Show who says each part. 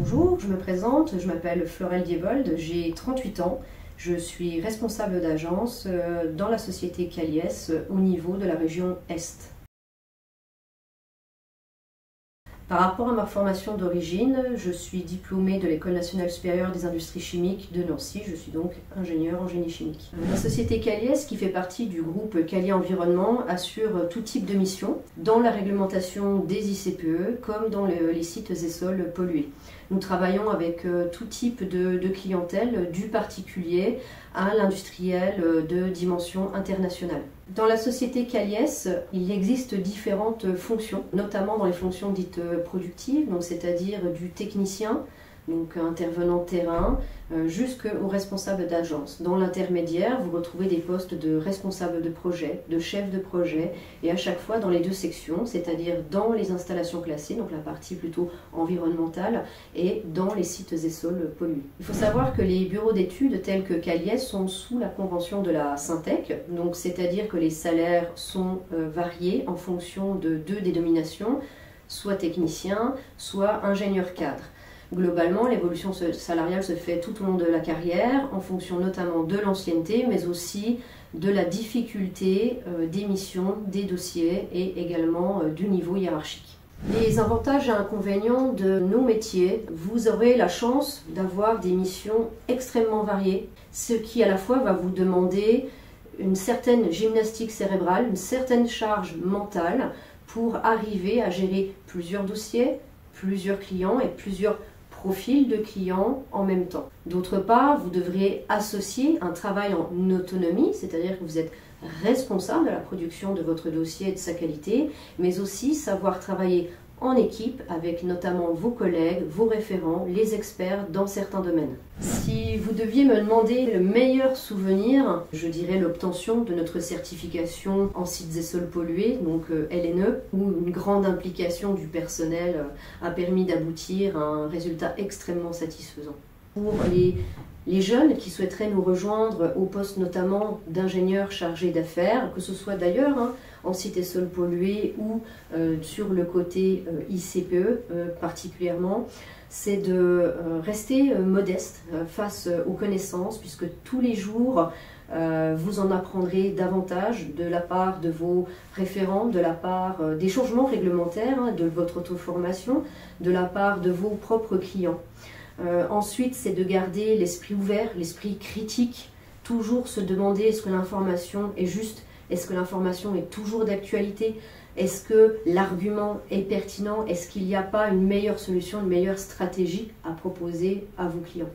Speaker 1: Bonjour, je me présente, je m'appelle Florelle Diebold, j'ai 38 ans, je suis responsable d'agence dans la société Caliès au niveau de la région Est. Par rapport à ma formation d'origine, je suis diplômée de l'École nationale supérieure des industries chimiques de Nancy, je suis donc ingénieure en génie chimique. La société Caliès, qui fait partie du groupe Cali Environnement, assure tout type de missions dans la réglementation des ICPE comme dans les sites et sols pollués. Nous travaillons avec tout type de clientèle, du particulier à l'industriel de dimension internationale. Dans la société Caliès, il existe différentes fonctions, notamment dans les fonctions dites productives, c'est-à-dire du technicien, donc intervenant terrain, jusqu'au responsable d'agence. Dans l'intermédiaire, vous retrouvez des postes de responsable de projet, de chef de projet, et à chaque fois dans les deux sections, c'est-à-dire dans les installations classées, donc la partie plutôt environnementale, et dans les sites et sols pollués. Il faut savoir que les bureaux d'études tels que Caliès sont sous la convention de la Syntec, donc c'est-à-dire que les salaires sont variés en fonction de deux dénominations, soit technicien, soit ingénieur cadre. Globalement, l'évolution salariale se fait tout au long de la carrière, en fonction notamment de l'ancienneté, mais aussi de la difficulté des missions, des dossiers et également du niveau hiérarchique. Les avantages et inconvénients de nos métiers, vous aurez la chance d'avoir des missions extrêmement variées, ce qui à la fois va vous demander une certaine gymnastique cérébrale, une certaine charge mentale pour arriver à gérer plusieurs dossiers, plusieurs clients et plusieurs profil de clients en même temps. D'autre part, vous devrez associer un travail en autonomie, c'est-à-dire que vous êtes responsable de la production de votre dossier et de sa qualité, mais aussi savoir travailler en équipe avec notamment vos collègues, vos référents, les experts dans certains domaines. Si vous deviez me demander le meilleur souvenir, je dirais l'obtention de notre certification en sites et sols pollués, donc LNE, où une grande implication du personnel a permis d'aboutir à un résultat extrêmement satisfaisant. Pour les jeunes qui souhaiteraient nous rejoindre au poste notamment d'ingénieur chargé d'affaires, que ce soit d'ailleurs en sites et sols pollués ou sur le côté ICPE particulièrement, c'est de rester modeste face aux connaissances, puisque tous les jours vous en apprendrez davantage de la part de vos référents, de la part des changements réglementaires, de votre auto-formation, de la part de vos propres clients. Ensuite, c'est de garder l'esprit ouvert, l'esprit critique, toujours se demander est-ce que l'information est juste, est-ce que l'information est toujours d'actualité, est-ce que l'argument est pertinent, est-ce qu'il n'y a pas une meilleure solution, une meilleure stratégie à proposer à vos clients.